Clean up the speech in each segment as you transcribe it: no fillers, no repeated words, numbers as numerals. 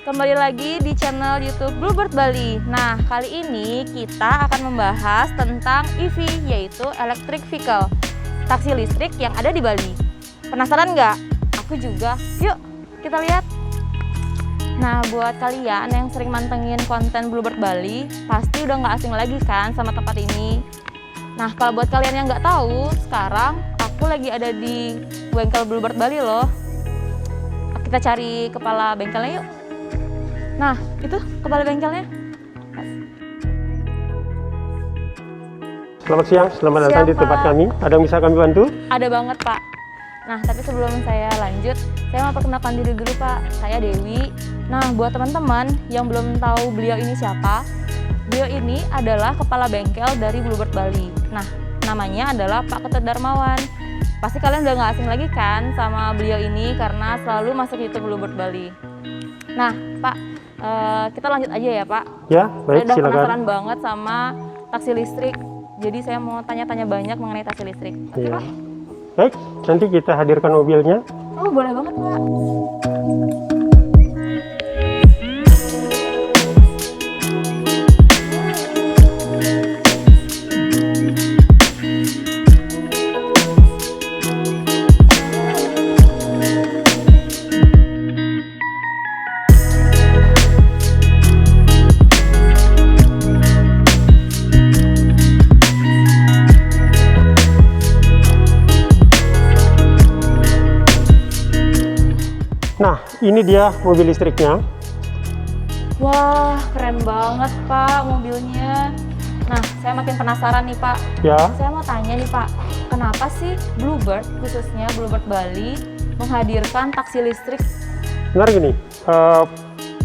kembali lagi di channel YouTube Bluebird Bali. Nah, kali ini kita akan membahas tentang EV, yaitu Electric Vehicle, taksi listrik yang ada di Bali. Penasaran nggak? Aku juga. Yuk, kita lihat. Nah, buat kalian yang sering mantengin konten Bluebird Bali, pasti udah nggak asing lagi kan sama tempat ini. Nah, kalau buat kalian yang nggak tahu, sekarang aku lagi ada di bengkel Bluebird Bali loh. Kita cari kepala bengkelnya yuk. Nah, itu kepala bengkelnya. Selamat siang, selamat datang di tempat kami. Ada yang bisa kami bantu? Ada banget, Pak. Nah, tapi sebelum saya lanjut, saya mau perkenalkan diri dulu, Pak. Saya Dewi. Nah, buat teman-teman yang belum tahu beliau ini siapa, beliau ini adalah kepala bengkel dari Bluebird Bali. Nah, namanya adalah Pak Ketut Darmawan. Pasti kalian udah nggak asing lagi kan sama beliau ini karena selalu masuk YouTube Bluebird Bali. Nah, Pak, kita lanjut aja ya, Pak. Ya, baik, Saya udah silakan. penasaran banget sama taksi listrik. Jadi saya mau tanya-tanya banyak mengenai taksi listrik. Oke, Ya. Pak? Baik, nanti kita hadirkan mobilnya. Oh, boleh banget, Pak. Nah, ini dia mobil listriknya. Wah, keren banget, Pak, mobilnya. Nah, saya makin penasaran nih, Pak. Ya, Saya mau tanya nih, Pak, kenapa sih Bluebird, khususnya Bluebird Bali, menghadirkan taksi listrik? benar gini,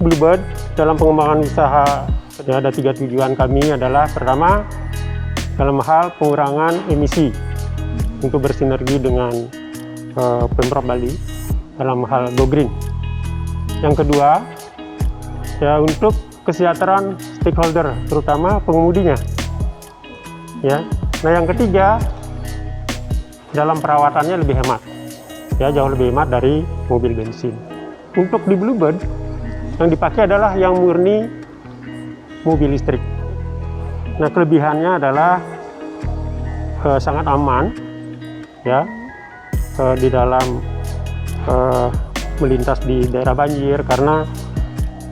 Bluebird dalam pengembangan usaha ada 3 tujuan kami adalah pertama, dalam hal pengurangan emisi untuk bersinergi dengan Pemprov Bali dalam hal Go Green. Yang kedua, ya untuk kesejahteraan stakeholder, terutama pengemudinya. Ya. Nah, yang ketiga, dalam perawatannya lebih hemat. Ya, jauh lebih hemat dari mobil bensin. Untuk di Bluebird, yang dipakai adalah yang murni mobil listrik. Nah, kelebihannya adalah sangat aman, ya, di dalam melintas di daerah banjir karena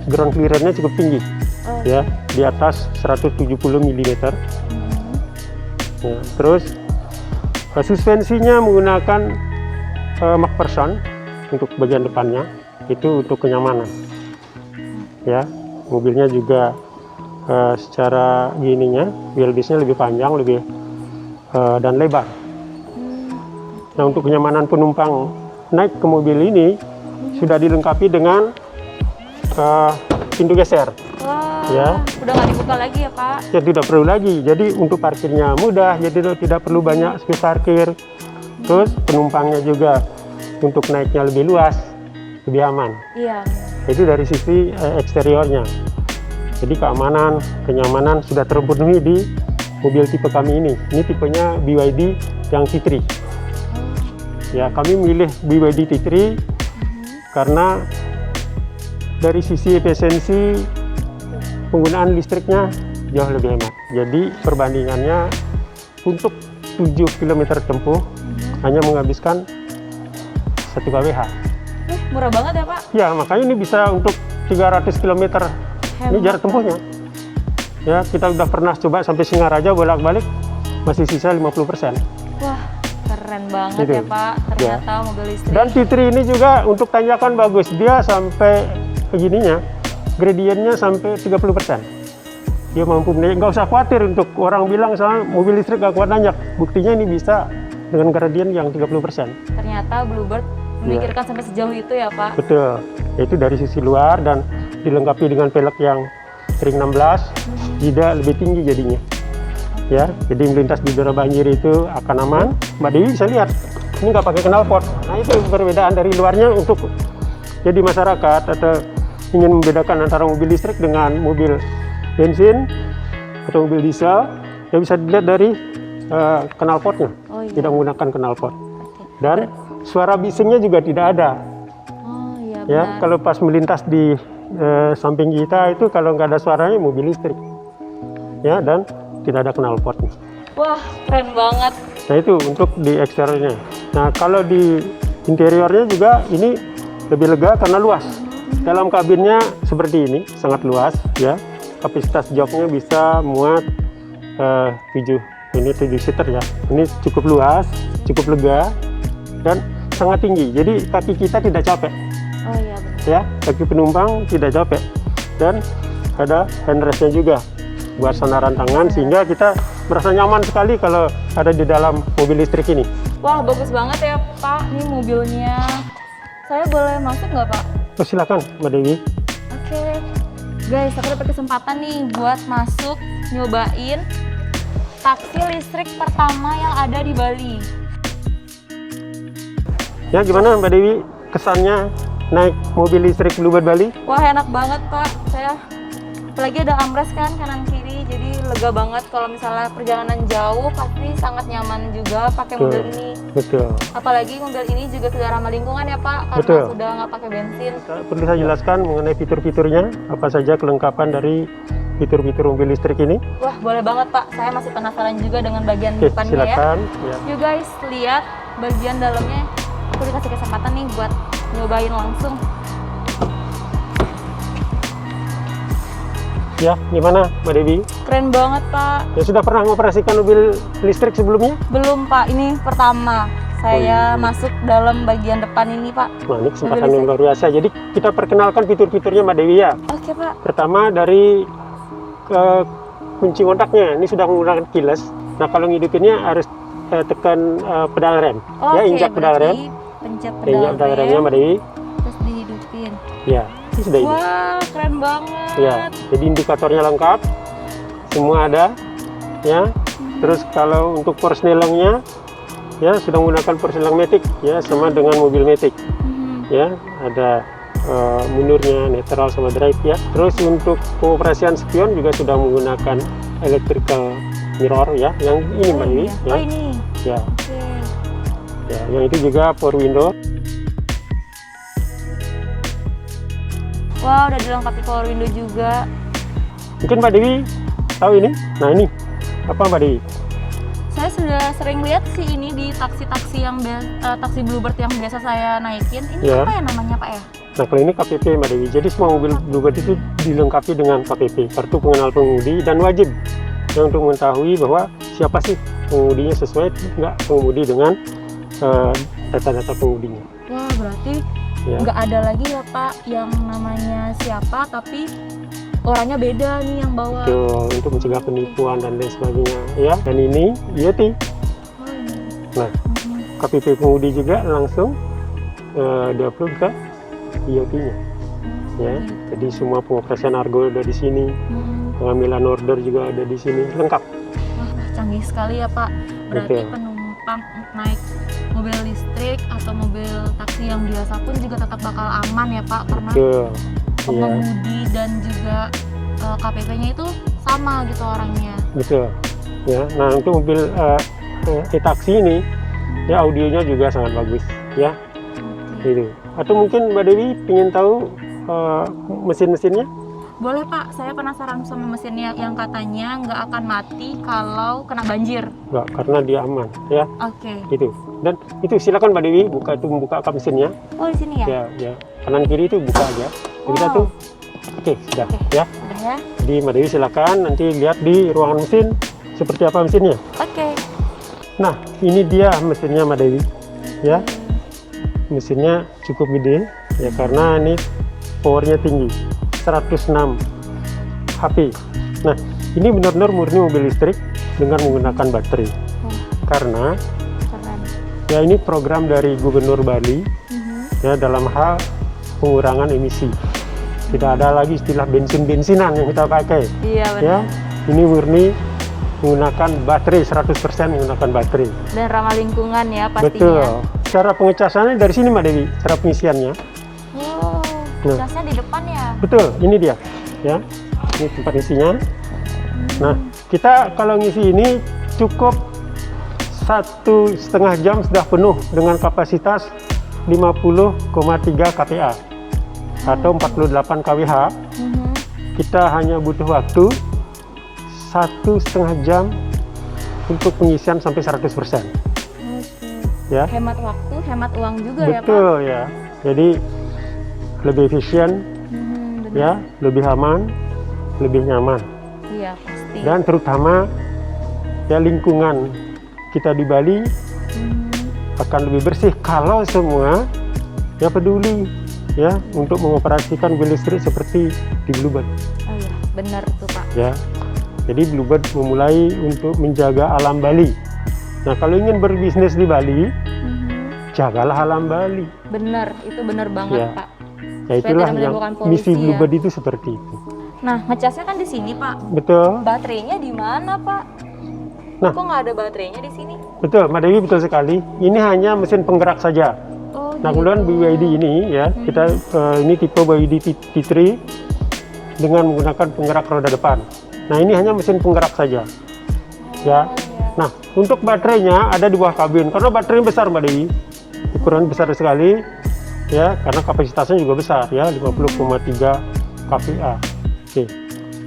ground clearance-nya cukup tinggi, ya, di atas 170 mm. Ya, terus suspensinya menggunakan MacPherson untuk bagian depannya, itu untuk kenyamanan. Ya, mobilnya juga secara gininya, wheelbase-nya lebih panjang, lebih dan lebar. Nah, untuk kenyamanan penumpang naik ke mobil ini sudah dilengkapi dengan pintu geser. Wah, Ya. udah nggak dibuka lagi ya, Pak? Ya, tidak perlu lagi. Jadi untuk parkirnya mudah, jadi tidak perlu banyak space parkir. Terus penumpangnya juga untuk naiknya lebih luas, lebih aman. Iya. Itu dari sisi eksteriornya. Jadi keamanan, kenyamanan sudah terpenuhi di mobil tipe kami ini. Ini tipenya BYD yang T3. Ya, kami memilih BYD T3 karena dari sisi efisiensi penggunaan listriknya jauh lebih hemat. Jadi perbandingannya untuk 7 km tempuh hanya menghabiskan 1 kWh. Murah banget ya, Pak? Ya, makanya ini bisa untuk 300 km. Ini jarak tempuhnya. Ya, kita udah pernah coba sampai Singaraja bolak-balik, masih sisa 50%. Wah, keren banget Gitu. ya, Pak. Ternyata mobil listrik. Dan T3 ini juga untuk tanjakan bagus. Dia sampai begininya, gradiennya sampai 30%. Dia mampu naik, nggak usah khawatir untuk orang bilang soal mobil listrik nggak kuat nanjak. Buktinya ini bisa dengan gradien yang 30%. Ternyata Bluebird memikirkan sampai sejauh itu ya, Pak? Betul, yaitu dari sisi luar dan dilengkapi dengan velg yang ring 16, tidak lebih tinggi jadinya. Ya, jadi melintas di daerah banjir itu akan aman. Mbak Dewi bisa lihat, ini nggak pakai knalpot. Nah, itu perbedaan dari luarnya untuk jadi masyarakat atau ingin membedakan antara mobil listrik dengan mobil bensin atau mobil diesel, ya bisa dilihat dari knalpotnya. Oh, iya. Tidak menggunakan knalpot. Oke. Dan suara bisingnya juga tidak ada. Oh iya, Ya, benar. kalau pas melintas di samping kita itu kalau nggak ada suaranya mobil listrik, ya, dan tidak ada knalpot. Wah, keren banget. Nah itu untuk di eksteriornya. Nah kalau di interiornya juga ini lebih lega karena luas. Dalam kabinnya seperti ini, sangat luas, ya. Kapasitas joknya bisa muat 7 seater ya. Ini cukup luas, cukup lega, dan sangat tinggi. Jadi kaki kita tidak capek. Oh iya benar. Ya, kaki penumpang tidak capek. Dan ada handrestnya juga buat sandaran tangan, sehingga kita merasa nyaman sekali kalau ada di dalam mobil listrik ini. Wah, bagus banget ya Pak. Ini mobilnya. Saya boleh masuk nggak Pak? Oh, silakan Mbak Dewi. Oke. Guys, aku dapat kesempatan nih buat masuk nyobain taksi listrik pertama yang ada di Bali. Ya, gimana Mbak Dewi kesannya naik mobil listrik Bluebird Bali? Wah, enak banget Pak. Saya apalagi ada armrest kan kanan kiri, jadi lega banget kalau misalnya perjalanan jauh pasti sangat nyaman juga pakai mobil ini. Betul. Apalagi mobil ini juga sudah ramah lingkungan ya Pak, karena Betul. sudah nggak pakai bensin. Perlu saya jelaskan mengenai fitur-fiturnya, apa saja kelengkapan dari fitur-fitur mobil listrik ini? Wah, boleh banget Pak. Saya masih penasaran juga dengan bagian Oke, depannya ya. silakan. Ya. You guys lihat bagian dalamnya. Aku dikasih kesempatan nih buat nyobain langsung. Ya, gimana Mbak Dewi? Keren banget Pak. Ya, sudah pernah mengoperasikan mobil listrik sebelumnya? Belum Pak, ini pertama saya masuk dalam bagian depan ini Pak. Nah, ini kesempatan yang luar biasa. Jadi kita perkenalkan fitur-fiturnya Mbak Dewi ya. Oke Pak. Pertama dari kunci kontaknya, ini sudah menggunakan keyless. Nah, kalau ngidupinnya harus tekan pedal rem. Ya, injak pedal rem. Pencet Injak pedal remnya pedal Mbak Dewi. terus dihidupin. Ya, ini sudah ini. Wah, keren banget. Ya, jadi indikatornya lengkap, semua ada, ya. Terus kalau untuk persnelengnya, ya sudah menggunakan persneling matic, ya sama dengan mobil matic, ya. Ada mundurnya, netral sama drive ya. Terus untuk pengoperasian spion juga sudah menggunakan electrical mirror ya, yang ini Mbak Dewi, ya. Oh ini. Ya, Oke. ya, yang itu juga power window. Wow, udah dilengkapi power window juga. Mungkin Mbak Dewi tahu ini? Nah ini apa Mbak Dewi? Saya sudah sering lihat sih ini di taksi-taksi yang taksi Bluebird yang biasa saya naikin. Ini Ya. apa ya namanya Pak ya? Nah kalau ini KPP Mbak Dewi, jadi semua mobil Bluebird itu dilengkapi dengan KPP, kartu pengenal pengemudi, dan wajib yang untuk mengetahui bahwa siapa sih pengemudinya, sesuai nggak pengemudi dengan data-data pengemudinya. Wah, berarti Ya. nggak ada lagi ya Pak yang namanya siapa tapi orangnya beda nih yang bawa. Tuh, untuk mencegah penipuan dan lain sebagainya ya. Dan ini IoT. Oh, ini. Nah KPP pengemudi juga langsung diupload ke IoT-nya ya. Jadi semua pengoperasian argo ada di sini, pengambilan order juga ada di sini, lengkap. Wah, canggih sekali ya Pak. Berarti Betul. penumpang naik mobil listrik atau mobil taksi yang biasa pun juga tetap bakal aman ya Pak, karena Betul. Ya, pengemudi dan juga KPP-nya itu sama gitu orangnya. betul. Ya, nah untuk mobil e-taksi ini, ya audionya juga sangat bagus, ya. Itu. Atau mungkin Mbak Dewi ingin tahu mesin-mesinnya? Boleh Pak, saya penasaran sama mesinnya yang katanya nggak akan mati kalau kena banjir. Enggak, karena dia aman, ya. Oke. Itu. Dan itu silakan Mbak Dewi membuka kap mesinnya. Oh di sini ya? Ya, ya. Kanan kiri itu buka aja. Jadi kita Wow. tuh, oke, sudah, ya. Udah ya? Jadi Mbak Dewi silakan nanti lihat di ruangan mesin seperti apa mesinnya. Oke. Nah, ini dia mesinnya Mbak Dewi, ya. Mesinnya cukup gede, ya karena ini powernya tinggi, 106 HP. Nah, ini benar-benar murni mobil listrik dengan menggunakan baterai. Karena Keren. ya ini program dari Gubernur Bali ya dalam hal pengurangan emisi. Tidak ada lagi istilah bensin-bensinan yang kita pakai. Iya benar. Ya, ini murni menggunakan baterai, 100% menggunakan baterai. Dan ramah lingkungan ya pastinya. Betul. Cara pengecasannya dari sini Mbak Dewi, cara pengisiannya. Wow, Nah. gasnya di depan ya? Betul, ini dia. Ya, ini tempat isinya. Nah, kita kalau ngisi ini cukup 1,5 jam sudah penuh dengan kapasitas 50,3 kPa atau 48 kWh, kita hanya butuh waktu 1,5 jam untuk pengisian sampai 100%. Oke. Ya. Hemat waktu, hemat uang juga ya Pak? Betul ya. Jadi lebih efisien, Benar. ya, lebih aman, lebih nyaman, Iya pasti. dan terutama ya lingkungan kita di Bali akan lebih bersih kalau semua ya peduli ya untuk mengoperasikan mobil listrik seperti di Bluebird. Oh iya, benar tuh Pak. Ya. Jadi Bluebird memulai untuk menjaga alam Bali. Nah, kalau ingin berbisnis di Bali, jagalah alam Bali. Benar, itu benar banget Ya. Pak. Ya itulah tidak yang menimbulkan polusi, misi ya. Bluebird itu seperti itu. Nah, ngecasnya kan di sini Pak. Betul, Baterainya di mana Pak? Nah. Kok nggak ada baterainya di sini? betul, Mbak Dewi, betul sekali. Ini hanya mesin penggerak saja. Oh, Nah, kemudian BYD ini ya, kita ini tipe BYD T3 dengan menggunakan penggerak roda depan. Nah, ini hanya mesin penggerak saja. Ya. Nah, untuk baterainya ada di bawah kabin. Karena baterainya besar, Mbak Dewi. Ukuran besar sekali. Ya, karena kapasitasnya juga besar ya, 50,3 kVA. Oke.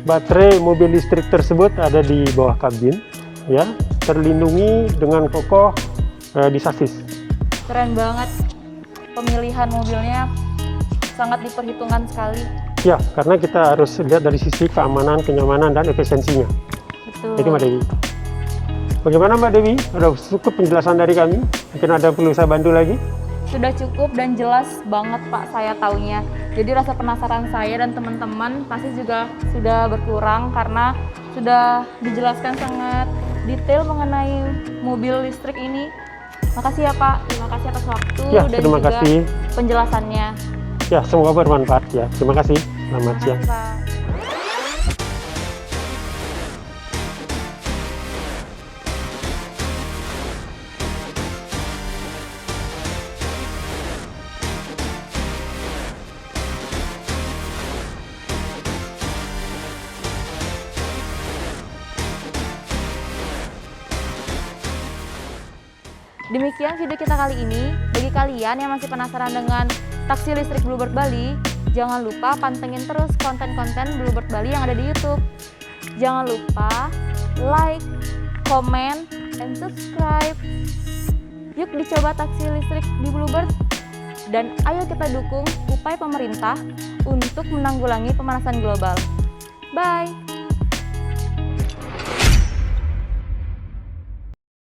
Baterai mobil listrik tersebut ada di bawah kabin ya, terlindungi dengan kokoh di sasis. Keren banget. Pemilihan mobilnya sangat diperhitungkan sekali. Ya, karena kita harus lihat dari sisi keamanan, kenyamanan, dan efisiensinya. Betul. Itu Mbak Dewi. Bagaimana Mbak Dewi? Sudah cukup penjelasan dari kami? Mungkin ada perlu saya bantu lagi? Sudah cukup dan jelas banget Pak saya taunya. Jadi rasa penasaran saya dan teman-teman pasti juga sudah berkurang karena sudah dijelaskan sangat detail mengenai mobil listrik ini. Makasih ya Pak, terima kasih atas waktu Ya, dan terima juga kasih. penjelasannya. Ya, semoga bermanfaat ya. Terima kasih. Selamat siang. Terima kasih Pak. Demikian video kita kali ini. Bagi kalian yang masih penasaran dengan taksi listrik Bluebird Bali, jangan lupa pantengin terus konten-konten Bluebird Bali yang ada di YouTube. Jangan lupa like, comment, dan subscribe. Yuk dicoba taksi listrik di Bluebird. Dan ayo kita dukung upaya pemerintah untuk menanggulangi pemanasan global. Bye!